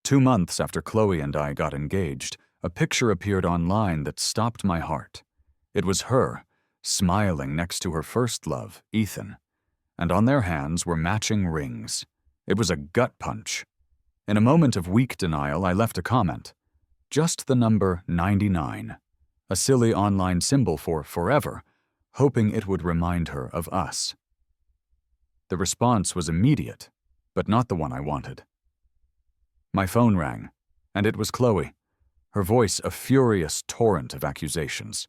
2 months after Chloe and I got engaged, a picture appeared online that stopped my heart. It was her, smiling next to her first love, Ethan, and on their hands were matching rings. It was a gut punch. In a moment of weak denial, I left a comment. Just the number 99, a silly online symbol for forever, hoping it would remind her of us. The response was immediate, but not the one I wanted. My phone rang, and it was Chloe, her voice a furious torrent of accusations.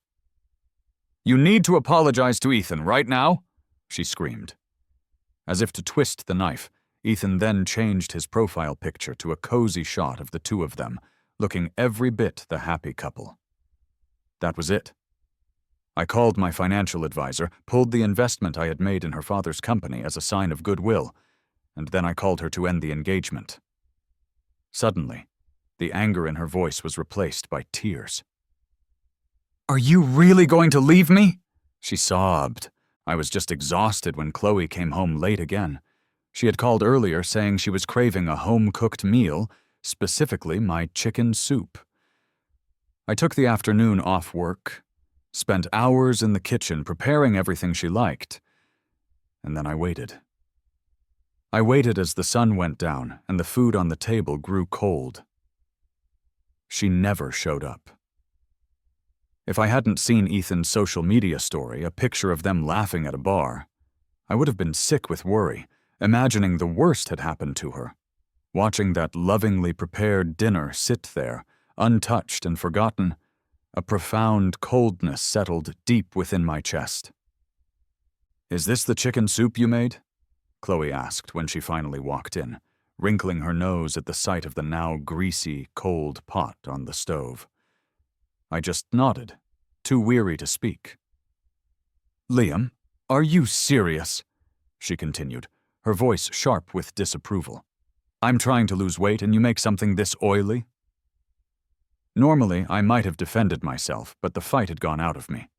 "You need to apologize to Ethan right now," she screamed. As if to twist the knife, Ethan then changed his profile picture to a cozy shot of the two of them, looking every bit the happy couple. That was it. I called my financial advisor, pulled the investment I had made in her father's company as a sign of goodwill, and then I called her to end the engagement. Suddenly, the anger in her voice was replaced by tears. "Are you really going to leave me?" she sobbed. I was just exhausted when Chloe came home late again. She had called earlier saying she was craving a home-cooked meal, specifically my chicken soup. I took the afternoon off work, spent hours in the kitchen preparing everything she liked, and then I waited. I waited as the sun went down and the food on the table grew cold. She never showed up. If I hadn't seen Ethan's social media story, a picture of them laughing at a bar, I would have been sick with worry, imagining the worst had happened to her. Watching that lovingly prepared dinner sit there, untouched and forgotten, a profound coldness settled deep within my chest. "Is this the chicken soup you made?" Chloe asked when she finally walked in, wrinkling her nose at the sight of the now greasy, cold pot on the stove. I just nodded, too weary to speak. "Liam, are you serious?" she continued, her voice sharp with disapproval. "I'm trying to lose weight and you make something this oily?" Normally, I might have defended myself, but the fight had gone out of me.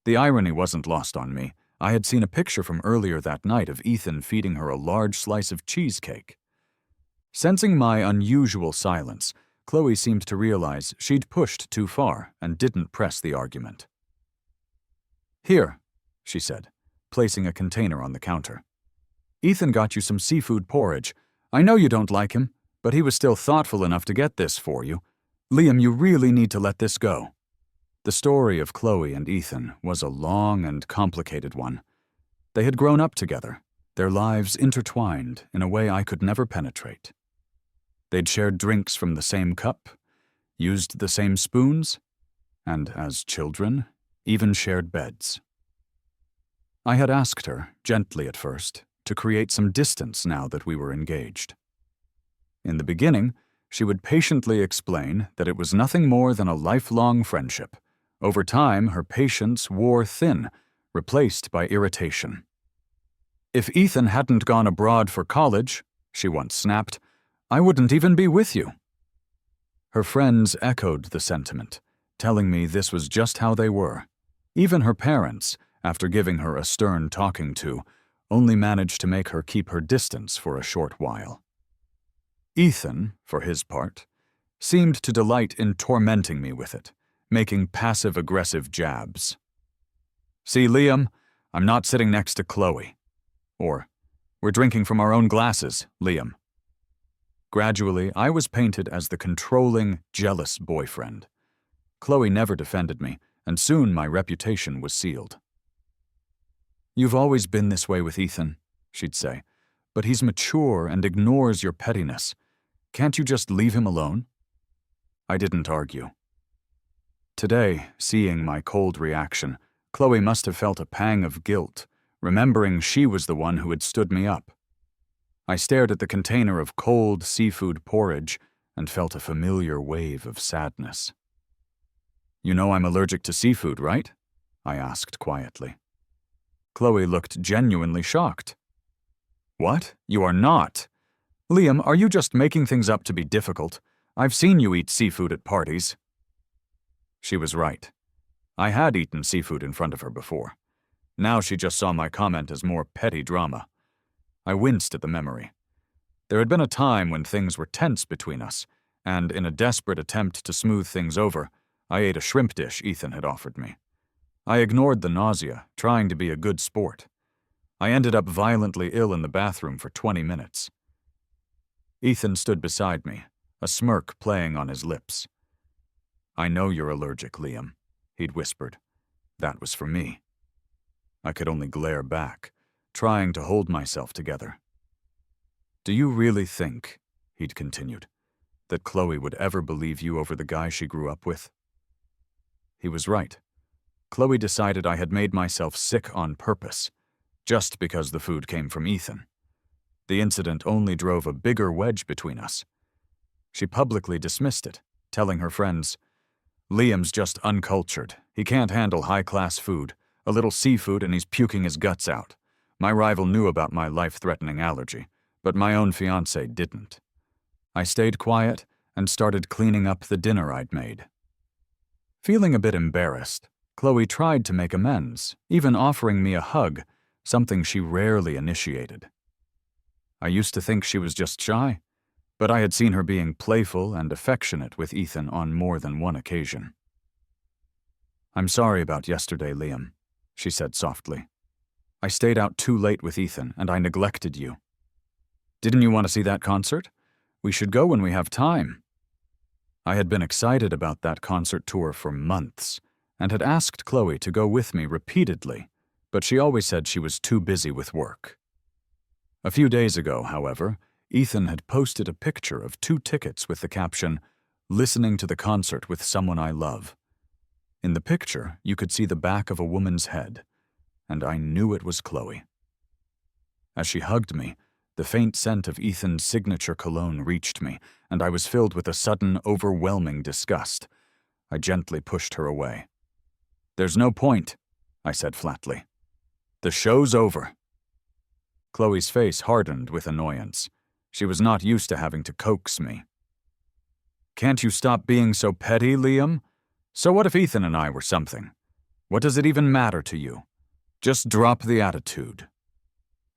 The irony wasn't lost on me. I had seen a picture from earlier that night of Ethan feeding her a large slice of cheesecake. Sensing my unusual silence, Chloe seemed to realize she'd pushed too far and didn't press the argument. "Here," she said, placing a container on the counter. "Ethan got you some seafood porridge. I know you don't like him, but he was still thoughtful enough to get this for you. Liam, you really need to let this go." The story of Chloe and Ethan was a long and complicated one. They had grown up together, their lives intertwined in a way I could never penetrate. They'd shared drinks from the same cup, used the same spoons, and as children, even shared beds. I had asked her, gently at first, to create some distance now that we were engaged. In the beginning, she would patiently explain that it was nothing more than a lifelong friendship. Over time, her patience wore thin, replaced by irritation. "If Ethan hadn't gone abroad for college," she once snapped, "I wouldn't even be with you." Her friends echoed the sentiment, telling me this was just how they were. Even her parents, after giving her a stern talking to, only managed to make her keep her distance for a short while. Ethan, for his part, seemed to delight in tormenting me with it, making passive-aggressive jabs. "See, Liam, I'm not sitting next to Chloe." Or, "We're drinking from our own glasses, Liam." Gradually, I was painted as the controlling, jealous boyfriend. Chloe never defended me, and soon my reputation was sealed. "You've always been this way with Ethan," she'd say, "but he's mature and ignores your pettiness. Can't you just leave him alone?" I didn't argue. Today, seeing my cold reaction, Chloe must have felt a pang of guilt, remembering she was the one who had stood me up. I stared at the container of cold seafood porridge and felt a familiar wave of sadness. "You know I'm allergic to seafood, right?" I asked quietly. Chloe looked genuinely shocked. "What? You are not? Liam, are you just making things up to be difficult? I've seen you eat seafood at parties." She was right. I had eaten seafood in front of her before. Now she just saw my comment as more petty drama. I winced at the memory. There had been a time when things were tense between us, and in a desperate attempt to smooth things over, I ate a shrimp dish Ethan had offered me. I ignored the nausea, trying to be a good sport. I ended up violently ill in the bathroom for 20 minutes. Ethan stood beside me, a smirk playing on his lips. "I know you're allergic, Liam," he'd whispered. That was for me. I could only glare back, trying to hold myself together. "Do you really think," he'd continued, "that Chloe would ever believe you over the guy she grew up with?" He was right. Chloe decided I had made myself sick on purpose, just because the food came from Ethan. The incident only drove a bigger wedge between us. She publicly dismissed it, telling her friends, "Liam's just uncultured. He can't handle high-class food. A little seafood and he's puking his guts out. My rival knew about my life-threatening allergy, but my own fiancé didn't." I stayed quiet and started cleaning up the dinner I'd made. Feeling a bit embarrassed, Chloe tried to make amends, even offering me a hug, something she rarely initiated. I used to think she was just shy, but I had seen her being playful and affectionate with Ethan on more than one occasion. "I'm sorry about yesterday, Liam," she said softly. "I stayed out too late with Ethan, and I neglected you. Didn't you want to see that concert? We should go when we have time." I had been excited about that concert tour for months, and had asked Chloe to go with me repeatedly, but she always said she was too busy with work. A few days ago, however, Ethan had posted a picture of 2 tickets with the caption, "Listening to the concert with someone I love." In the picture, you could see the back of a woman's head, and I knew it was Chloe. As she hugged me, the faint scent of Ethan's signature cologne reached me, and I was filled with a sudden, overwhelming disgust. I gently pushed her away. "There's no point," I said flatly. "The show's over." Chloe's face hardened with annoyance. She was not used to having to coax me. "Can't you stop being so petty, Liam? So what if Ethan and I were something? What does it even matter to you? Just drop the attitude."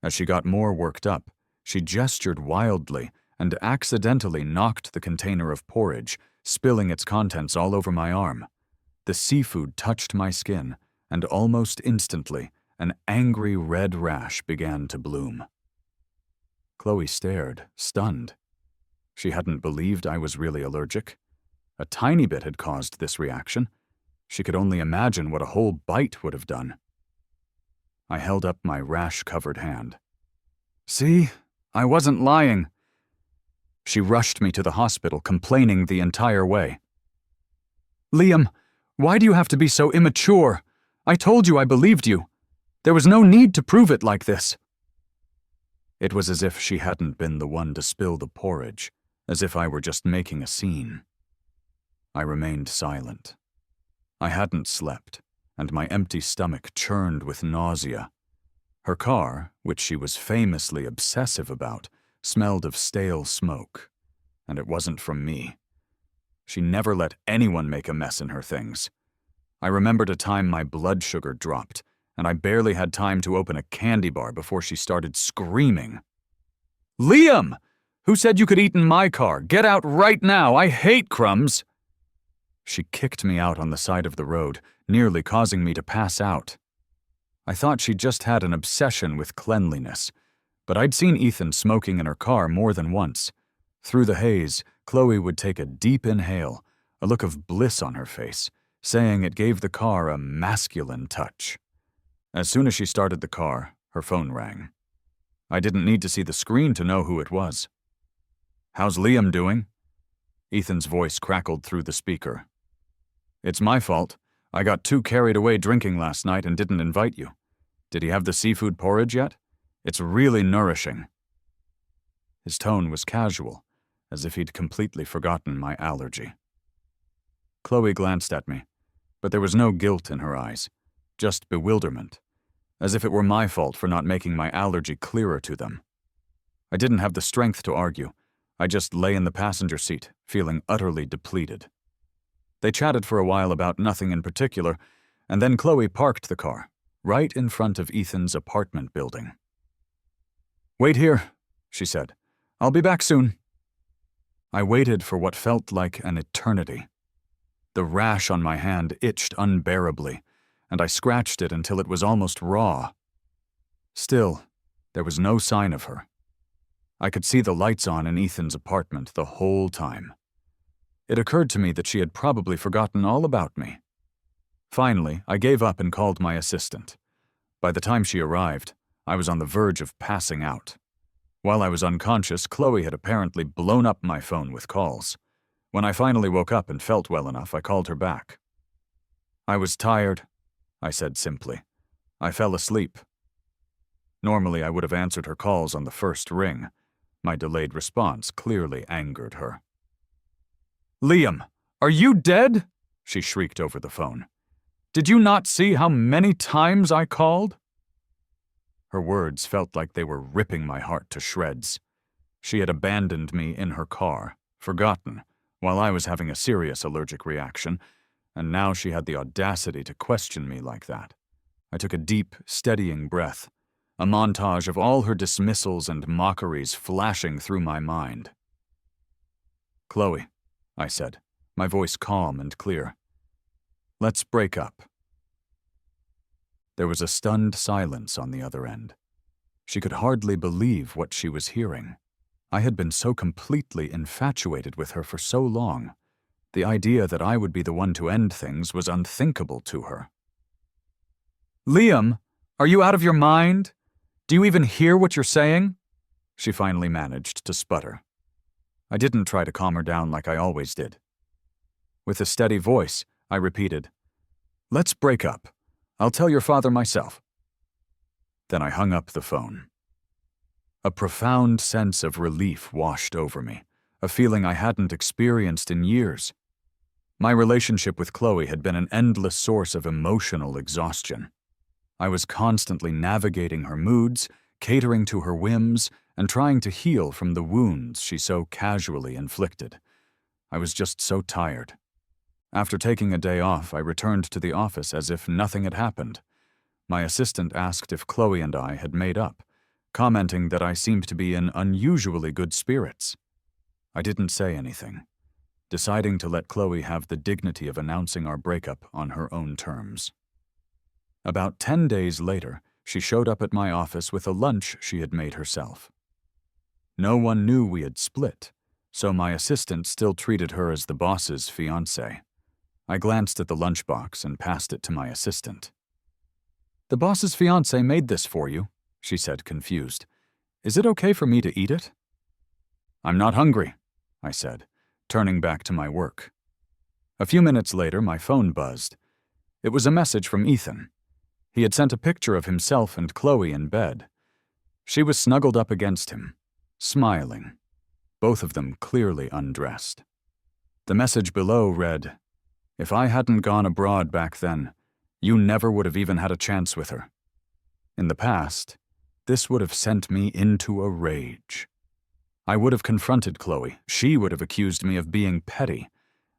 As she got more worked up, she gestured wildly and accidentally knocked the container of porridge, spilling its contents all over my arm. The seafood touched my skin, and almost instantly, an angry red rash began to bloom. Chloe stared, stunned. She hadn't believed I was really allergic. A tiny bit had caused this reaction. She could only imagine what a whole bite would have done. I held up my rash-covered hand. "See? I wasn't lying." She rushed me to the hospital, complaining the entire way. "Liam, why do you have to be so immature? I told you I believed you. There was no need to prove it like this." It was as if she hadn't been the one to spill the porridge, as if I were just making a scene. I remained silent. I hadn't slept, and my empty stomach churned with nausea. Her car, which she was famously obsessive about, smelled of stale smoke, and it wasn't from me. She never let anyone make a mess in her things. I remembered a time my blood sugar dropped, and I barely had time to open a candy bar before she started screaming. "Liam! Who said you could eat in my car? Get out right now! I hate crumbs!" She kicked me out on the side of the road, nearly causing me to pass out. I thought she just had an obsession with cleanliness, but I'd seen Ethan smoking in her car more than once. Through the haze, Chloe would take a deep inhale, a look of bliss on her face, saying it gave the car a masculine touch. As soon as she started the car, her phone rang. I didn't need to see the screen to know who it was. "How's Liam doing?" Ethan's voice crackled through the speaker. "It's my fault. I got too carried away drinking last night and didn't invite you. Did he have the seafood porridge yet? It's really nourishing." His tone was casual, as if he'd completely forgotten my allergy. Chloe glanced at me, but there was no guilt in her eyes, just bewilderment, as if it were my fault for not making my allergy clearer to them. I didn't have the strength to argue. I just lay in the passenger seat, feeling utterly depleted. They chatted for a while about nothing in particular, and then Chloe parked the car, right in front of Ethan's apartment building. "Wait here," she said. "I'll be back soon." I waited for what felt like an eternity. The rash on my hand itched unbearably, and I scratched it until it was almost raw. Still, there was no sign of her. I could see the lights on in Ethan's apartment the whole time. It occurred to me that she had probably forgotten all about me. Finally, I gave up and called my assistant. By the time she arrived, I was on the verge of passing out. While I was unconscious, Chloe had apparently blown up my phone with calls. When I finally woke up and felt well enough, I called her back. "I was tired," I said simply. "I fell asleep." Normally, I would have answered her calls on the first ring. My delayed response clearly angered her. "Liam, are you dead?" she shrieked over the phone. "Did you not see how many times I called?" Her words felt like they were ripping my heart to shreds. She had abandoned me in her car, forgotten, while I was having a serious allergic reaction, and now she had the audacity to question me like that. I took a deep, steadying breath, a montage of all her dismissals and mockeries flashing through my mind. "Chloe," I said, my voice calm and clear. "Let's break up." There was a stunned silence on the other end. She could hardly believe what she was hearing. I had been so completely infatuated with her for so long. The idea that I would be the one to end things was unthinkable to her. "Liam, are you out of your mind? Do you even hear what you're saying?" she finally managed to sputter. I didn't try to calm her down like I always did. With a steady voice, I repeated, "Let's break up. I'll tell your father myself." Then I hung up the phone. A profound sense of relief washed over me, a feeling I hadn't experienced in years. My relationship with Chloe had been an endless source of emotional exhaustion. I was constantly navigating her moods, catering to her whims, and trying to heal from the wounds she so casually inflicted. I was just so tired. After taking a day off, I returned to the office as if nothing had happened. My assistant asked if Chloe and I had made up, commenting that I seemed to be in unusually good spirits. I didn't say anything, deciding to let Chloe have the dignity of announcing our breakup on her own terms. About 10 days later, she showed up at my office with a lunch she had made herself. No one knew we had split, so my assistant still treated her as the boss's fiancée. I glanced at the lunchbox and passed it to my assistant. "The boss's fiancée made this for you," she said, confused. "Is it okay for me to eat it?" "I'm not hungry," I said, turning back to my work. A few minutes later, my phone buzzed. It was a message from Ethan. He had sent a picture of himself and Chloe in bed. She was snuggled up against him, smiling, both of them clearly undressed. The message below read, "If I hadn't gone abroad back then, you never would have even had a chance with her." In the past, this would have sent me into a rage. I would have confronted Chloe, she would have accused me of being petty,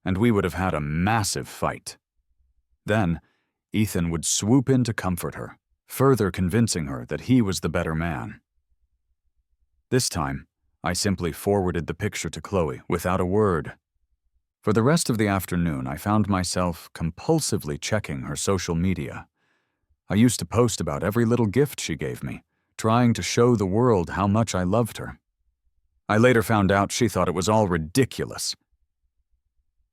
and we would have had a massive fight. Then, Ethan would swoop in to comfort her, further convincing her that he was the better man. This time, I simply forwarded the picture to Chloe without a word. For the rest of the afternoon, I found myself compulsively checking her social media. I used to post about every little gift she gave me, trying to show the world how much I loved her. I later found out she thought it was all ridiculous.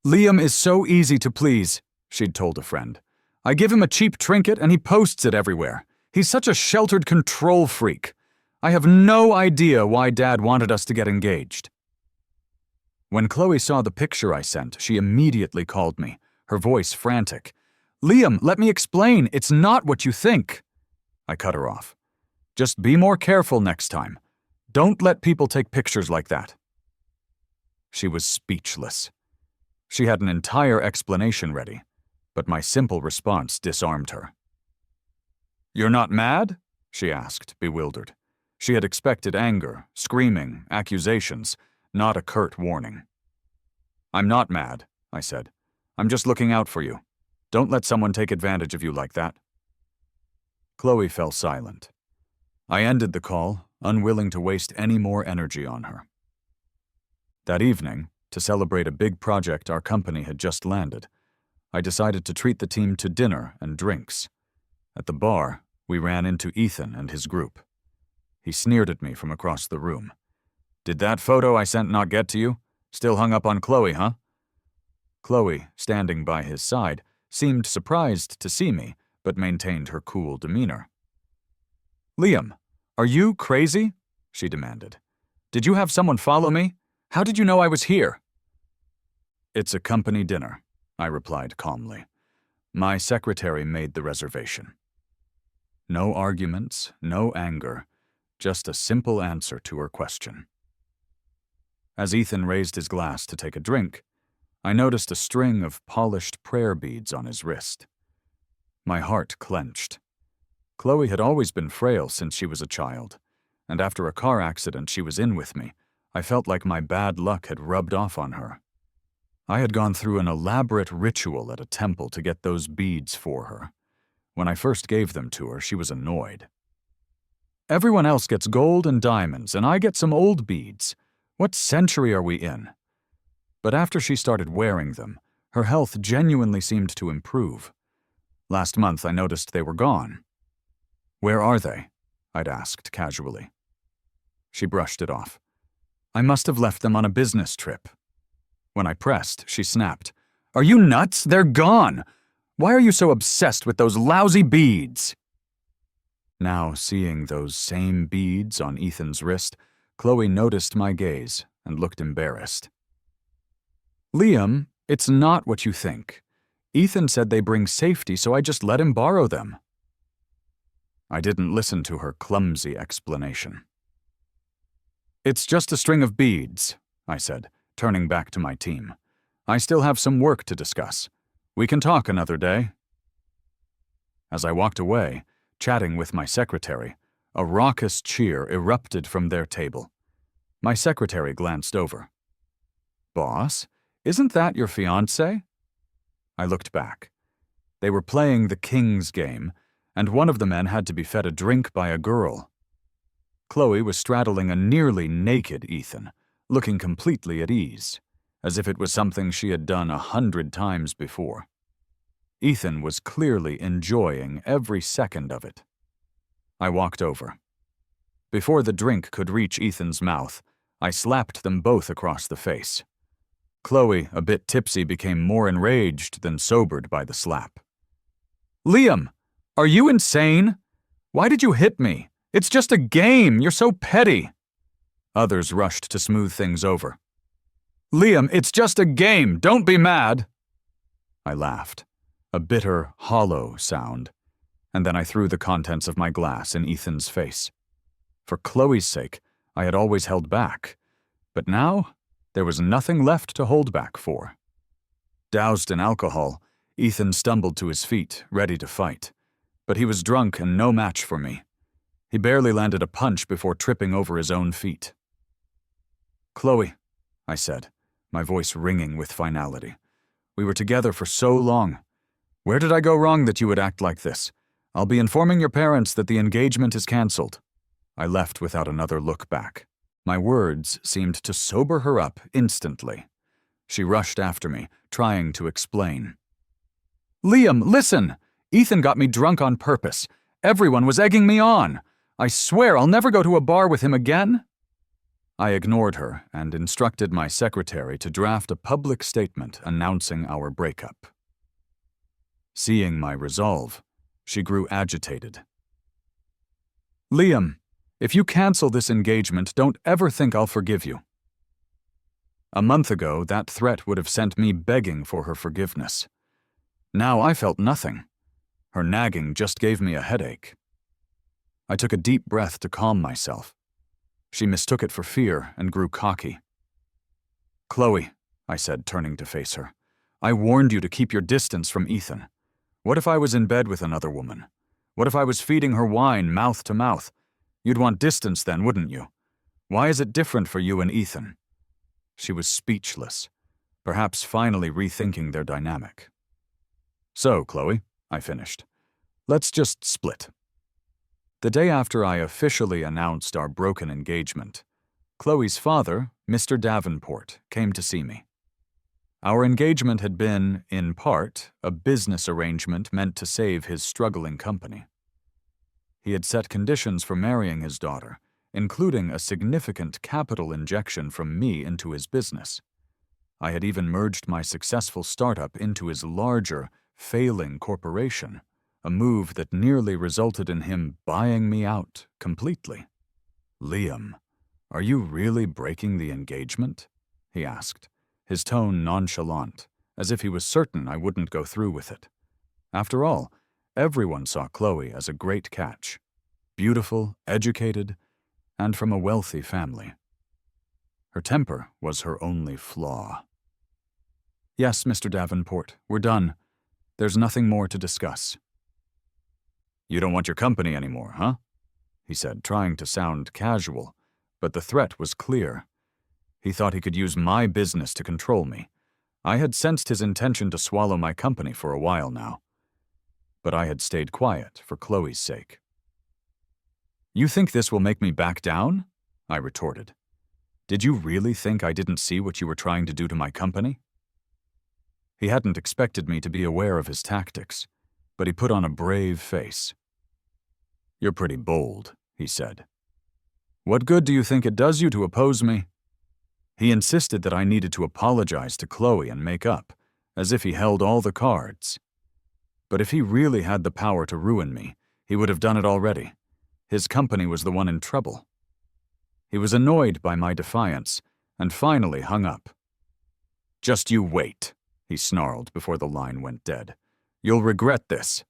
"Liam is so easy to please," she'd told a friend. "I give him a cheap trinket and he posts it everywhere. He's such a sheltered control freak. I have no idea why Dad wanted us to get engaged." When Chloe saw the picture I sent, she immediately called me, her voice frantic. "Liam, let me explain. It's not what you think." I cut her off. "Just be more careful next time. Don't let people take pictures like that." She was speechless. She had an entire explanation ready, but my simple response disarmed her. "You're not mad?" she asked, bewildered. She had expected anger, screaming, accusations, not a curt warning. "I'm not mad," I said. "I'm just looking out for you. Don't let someone take advantage of you like that." Chloe fell silent. I ended the call, unwilling to waste any more energy on her. That evening, to celebrate a big project our company had just landed, I decided to treat the team to dinner and drinks. At the bar, we ran into Ethan and his group. He sneered at me from across the room. "Did that photo I sent not get to you? Still hung up on Chloe, huh?" Chloe, standing by his side, seemed surprised to see me, but maintained her cool demeanor. "Liam, are you crazy?" she demanded. "Did you have someone follow me? How did you know I was here?" "It's a company dinner," I replied calmly. "My secretary made the reservation." No arguments, no anger, just a simple answer to her question. As Ethan raised his glass to take a drink, I noticed a string of polished prayer beads on his wrist. My heart clenched. Chloe had always been frail since she was a child, and after a car accident she was in with me, I felt like my bad luck had rubbed off on her. I had gone through an elaborate ritual at a temple to get those beads for her. When I first gave them to her, she was annoyed. "Everyone else gets gold and diamonds, and I get some old beads. What century are we in?" But after she started wearing them, her health genuinely seemed to improve. Last month I noticed they were gone. "Where are they?" I'd asked casually. She brushed it off. "I must have left them on a business trip." When I pressed, she snapped. "Are you nuts? They're gone! Why are you so obsessed with those lousy beads?" Now, seeing those same beads on Ethan's wrist, Chloe noticed my gaze and looked embarrassed. "Liam, it's not what you think. Ethan said they bring safety, so I just let him borrow them." I didn't listen to her clumsy explanation. "It's just a string of beads," I said, turning back to my team. "I still have some work to discuss. We can talk another day." As I walked away, chatting with my secretary, a raucous cheer erupted from their table. My secretary glanced over. "Boss, isn't that your fiancé?" I looked back. They were playing the King's game, and one of the men had to be fed a drink by a girl. Chloe was straddling a nearly naked Ethan, looking completely at ease, as if it was something she had done 100 times before. Ethan was clearly enjoying every second of it. I walked over. Before the drink could reach Ethan's mouth, I slapped them both across the face. Chloe, a bit tipsy, became more enraged than sobered by the slap. "Liam, are you insane? Why did you hit me? It's just a game. You're so petty." Others rushed to smooth things over. "Liam, it's just a game. Don't be mad." I laughed, a bitter, hollow sound, and then I threw the contents of my glass in Ethan's face. For Chloe's sake, I had always held back, but now there was nothing left to hold back for. Doused in alcohol, Ethan stumbled to his feet, ready to fight, but he was drunk and no match for me. He barely landed a punch before tripping over his own feet. "Chloe," I said, my voice ringing with finality. "We were together for so long. Where did I go wrong that you would act like this? I'll be informing your parents that the engagement is cancelled." I left without another look back. My words seemed to sober her up instantly. She rushed after me, trying to explain. "Liam, listen! Ethan got me drunk on purpose. Everyone was egging me on. I swear I'll never go to a bar with him again." I ignored her and instructed my secretary to draft a public statement announcing our breakup. Seeing my resolve, she grew agitated. "Liam, if you cancel this engagement, don't ever think I'll forgive you." A month ago, that threat would have sent me begging for her forgiveness. Now I felt nothing. Her nagging just gave me a headache. I took a deep breath to calm myself. She mistook it for fear and grew cocky. "Chloe," I said, turning to face her, "I warned you to keep your distance from Ethan. What if I was in bed with another woman? What if I was feeding her wine mouth to mouth? You'd want distance then, wouldn't you? Why is it different for you and Ethan?" She was speechless, perhaps finally rethinking their dynamic. "So, Chloe," I finished, "let's just split." The day after I officially announced our broken engagement, Chloe's father, Mr. Davenport, came to see me. Our engagement had been, in part, a business arrangement meant to save his struggling company. He had set conditions for marrying his daughter, including a significant capital injection from me into his business. I had even merged my successful startup into his larger, failing corporation, a move that nearly resulted in him buying me out completely. "Liam, are you really breaking the engagement?" he asked, his tone nonchalant, as if he was certain I wouldn't go through with it. After all, everyone saw Chloe as a great catch, beautiful, educated, and from a wealthy family. Her temper was her only flaw. "Yes, Mr. Davenport, we're done. There's nothing more to discuss." "You don't want your company anymore, huh?" he said, trying to sound casual, but the threat was clear. He thought he could use my business to control me. I had sensed his intention to swallow my company for a while now. But I had stayed quiet for Chloe's sake. "You think this will make me back down?" I retorted. "Did you really think I didn't see what you were trying to do to my company?" He hadn't expected me to be aware of his tactics, but he put on a brave face. "You're pretty bold," he said. "What good do you think it does you to oppose me?" He insisted that I needed to apologize to Chloe and make up, as if he held all the cards. But if he really had the power to ruin me, he would have done it already. His company was the one in trouble. He was annoyed by my defiance, and finally hung up. "Just you wait," he snarled before the line went dead. "You'll regret this."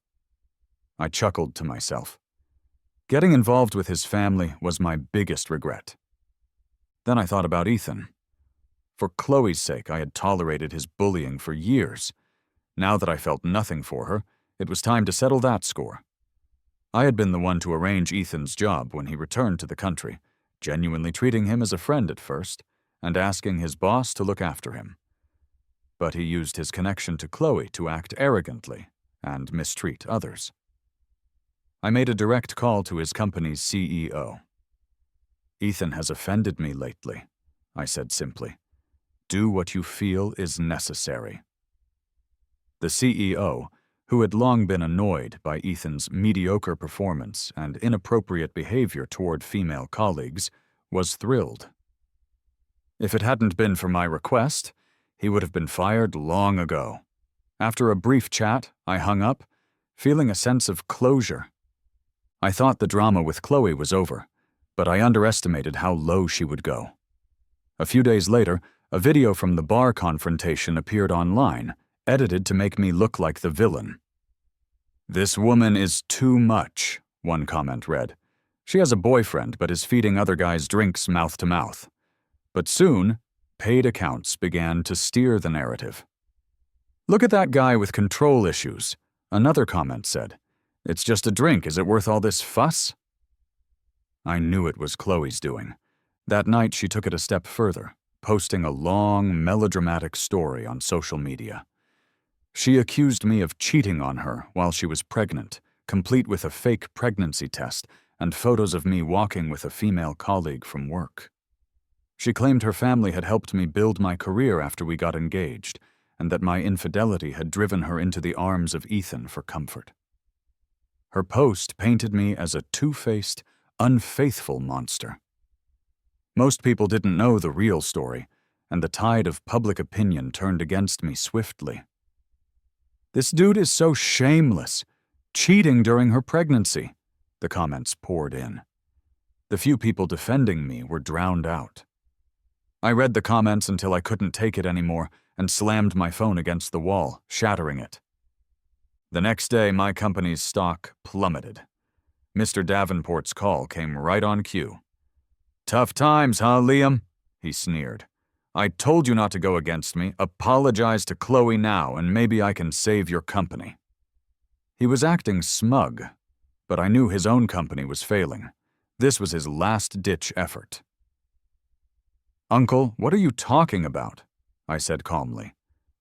I chuckled to myself. Getting involved with his family was my biggest regret. Then I thought about Ethan. For Chloe's sake, I had tolerated his bullying for years. Now that I felt nothing for her, it was time to settle that score. I had been the one to arrange Ethan's job when he returned to the country, genuinely treating him as a friend at first, and asking his boss to look after him. But he used his connection to Chloe to act arrogantly and mistreat others. I made a direct call to his company's CEO. "Ethan has offended me lately," I said simply. "Do what you feel is necessary." The CEO, who had long been annoyed by Ethan's mediocre performance and inappropriate behavior toward female colleagues, was thrilled. If it hadn't been for my request, he would have been fired long ago. After a brief chat, I hung up, feeling a sense of closure. I thought the drama with Chloe was over, but I underestimated how low she would go. A few days later, a video from the bar confrontation appeared online, edited to make me look like the villain. "This woman is too much," one comment read. "She has a boyfriend but is feeding other guys drinks mouth to mouth." But soon, paid accounts began to steer the narrative. "Look at that guy with control issues," another comment said. "It's just a drink, is it worth all this fuss?" I knew it was Chloe's doing. That night she took it a step further, posting a long, melodramatic story on social media. She accused me of cheating on her while she was pregnant, complete with a fake pregnancy test and photos of me walking with a female colleague from work. She claimed her family had helped me build my career after we got engaged, and that my infidelity had driven her into the arms of Ethan for comfort. Her post painted me as a two-faced, unfaithful monster. Most people didn't know the real story, and the tide of public opinion turned against me swiftly. "This dude is so shameless, cheating during her pregnancy," the comments poured in. The few people defending me were drowned out. I read the comments until I couldn't take it anymore and slammed my phone against the wall, shattering it. The next day, my company's stock plummeted. Mr. Davenport's call came right on cue. "Tough times, huh, Liam?" he sneered. "I told you not to go against me. Apologize to Chloe now, and maybe I can save your company." He was acting smug, but I knew his own company was failing. This was his last-ditch effort. "Uncle, what are you talking about?" I said calmly.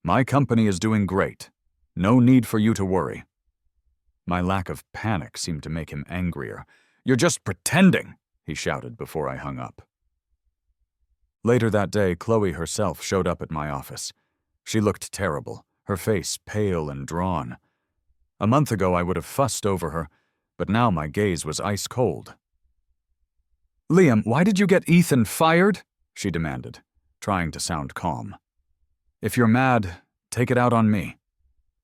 "My company is doing great. No need for you to worry." My lack of panic seemed to make him angrier. "You're just pretending," he shouted before I hung up. Later that day, Chloe herself showed up at my office. She looked terrible, her face pale and drawn. A month ago I would have fussed over her, but now my gaze was ice cold. "Liam, why did you get Ethan fired?" she demanded, trying to sound calm. "If you're mad, take it out on me.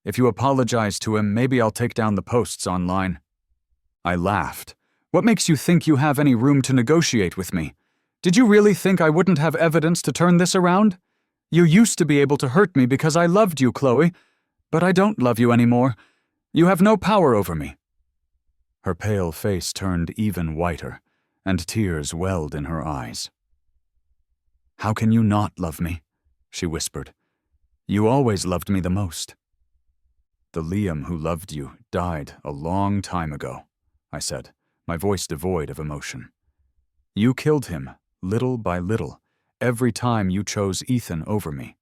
If you apologize to him, maybe I'll take down the posts online." I laughed. "What makes you think you have any room to negotiate with me? Did you really think I wouldn't have evidence to turn this around? You used to be able to hurt me because I loved you, Chloe, but I don't love you anymore. You have no power over me." Her pale face turned even whiter, and tears welled in her eyes. "How can you not love me?" she whispered. "You always loved me the most." "The Liam who loved you died a long time ago," I said, my voice devoid of emotion. "You killed him, little by little, every time you chose Ethan over me,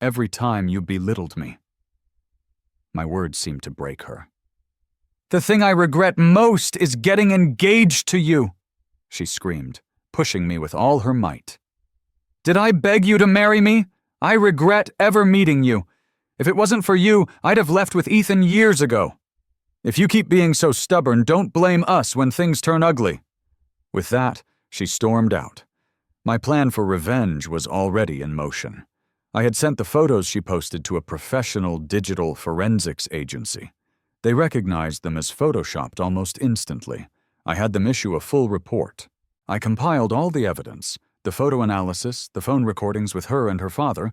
every time you belittled me." My words seemed to break her. "The thing I regret most is getting engaged to you," she screamed, pushing me with all her might. "Did I beg you to marry me? I regret ever meeting you. If it wasn't for you, I'd have left with Ethan years ago. If you keep being so stubborn, don't blame us when things turn ugly." With that, she stormed out. My plan for revenge was already in motion. I had sent the photos she posted to a professional digital forensics agency. They recognized them as photoshopped almost instantly. I had them issue a full report. I compiled all the evidence, the photo analysis, the phone recordings with her and her father,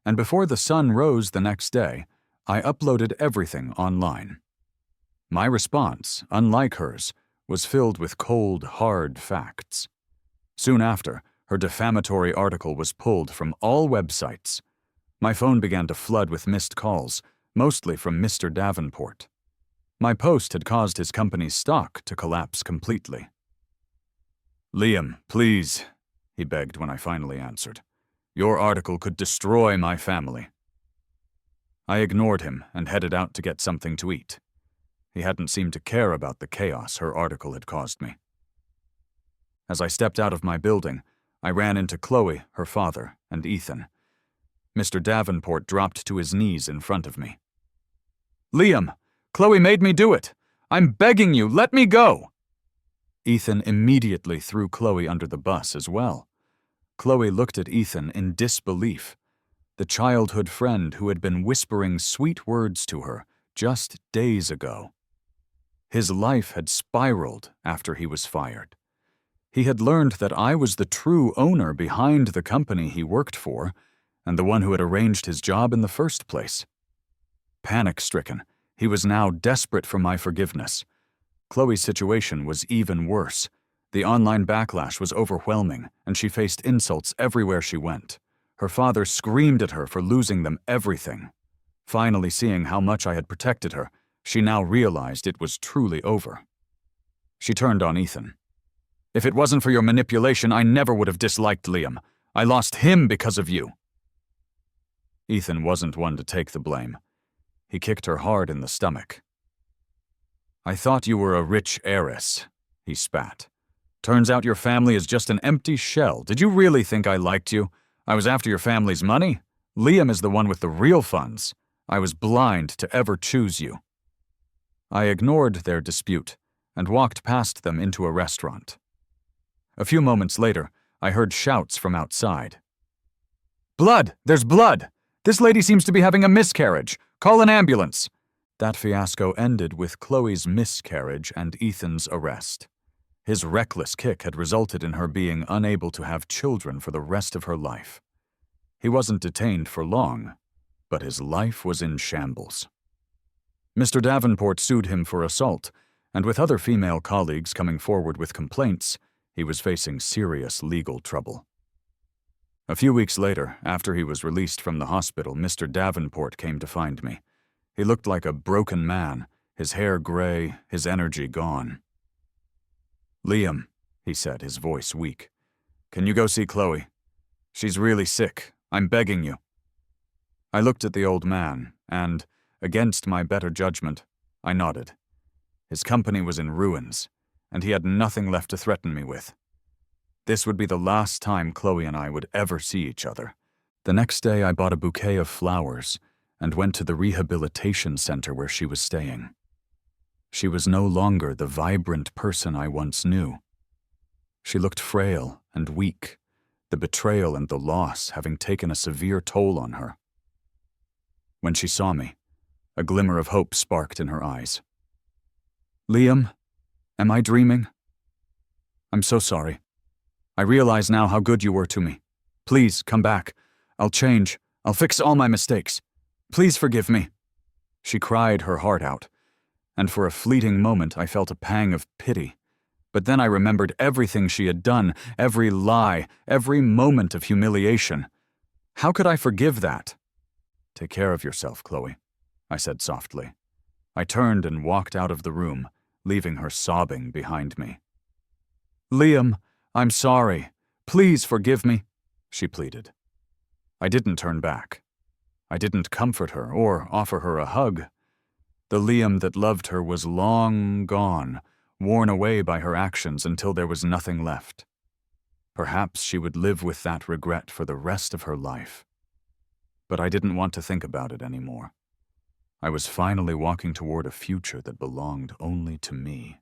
and before the sun rose the next day, I uploaded everything online. My response, unlike hers, was filled with cold, hard facts. Soon after, her defamatory article was pulled from all websites. My phone began to flood with missed calls, mostly from Mr. Davenport. My post had caused his company's stock to collapse completely. "Liam, please," he begged when I finally answered. "Your article could destroy my family." I ignored him and headed out to get something to eat. He hadn't seemed to care about the chaos her article had caused me. As I stepped out of my building, I ran into Chloe, her father, and Ethan. Mr. Davenport dropped to his knees in front of me. "Liam, Chloe made me do it. I'm begging you, let me go." Ethan immediately threw Chloe under the bus as well. Chloe looked at Ethan in disbelief. The childhood friend who had been whispering sweet words to her just days ago. His life had spiraled after he was fired. He had learned that I was the true owner behind the company he worked for, and the one who had arranged his job in the first place. Panic-stricken, he was now desperate for my forgiveness. Chloe's situation was even worse. The online backlash was overwhelming, and she faced insults everywhere she went. Her father screamed at her for losing them everything. Finally seeing how much I had protected her, she now realized it was truly over. She turned on Ethan. "If it wasn't for your manipulation, I never would have disliked Liam. I lost him because of you." Ethan wasn't one to take the blame. He kicked her hard in the stomach. "I thought you were a rich heiress," he spat. "Turns out your family is just an empty shell. Did you really think I liked you? I was after your family's money? Liam is the one with the real funds. I was blind to ever choose you." I ignored their dispute and walked past them into a restaurant. A few moments later, I heard shouts from outside. "Blood! There's blood! This lady seems to be having a miscarriage. Call an ambulance." That fiasco ended with Chloe's miscarriage and Ethan's arrest. His reckless kick had resulted in her being unable to have children for the rest of her life. He wasn't detained for long, but his life was in shambles. Mr. Davenport sued him for assault, and with other female colleagues coming forward with complaints, he was facing serious legal trouble. A few weeks later, after he was released from the hospital, Mr. Davenport came to find me. He looked like a broken man, his hair gray, his energy gone. "Liam," he said, his voice weak, "can you go see Chloe? She's really sick. I'm begging you." I looked at the old man, and, against my better judgment, I nodded. His company was in ruins, and he had nothing left to threaten me with. This would be the last time Chloe and I would ever see each other. The next day, I bought a bouquet of flowers and went to the rehabilitation center where she was staying. She was no longer the vibrant person I once knew. She looked frail and weak, the betrayal and the loss having taken a severe toll on her. When she saw me, a glimmer of hope sparked in her eyes. "Liam, am I dreaming? I'm so sorry. I realize now how good you were to me. Please, come back. I'll change. I'll fix all my mistakes. Please forgive me." She cried her heart out, and for a fleeting moment I felt a pang of pity. But then I remembered everything she had done, every lie, every moment of humiliation. How could I forgive that? "Take care of yourself, Chloe," I said softly. I turned and walked out of the room, leaving her sobbing behind me. "Liam, I'm sorry. Please forgive me," she pleaded. I didn't turn back. I didn't comfort her or offer her a hug. The Liam that loved her was long gone, worn away by her actions until there was nothing left. Perhaps she would live with that regret for the rest of her life. But I didn't want to think about it anymore. I was finally walking toward a future that belonged only to me.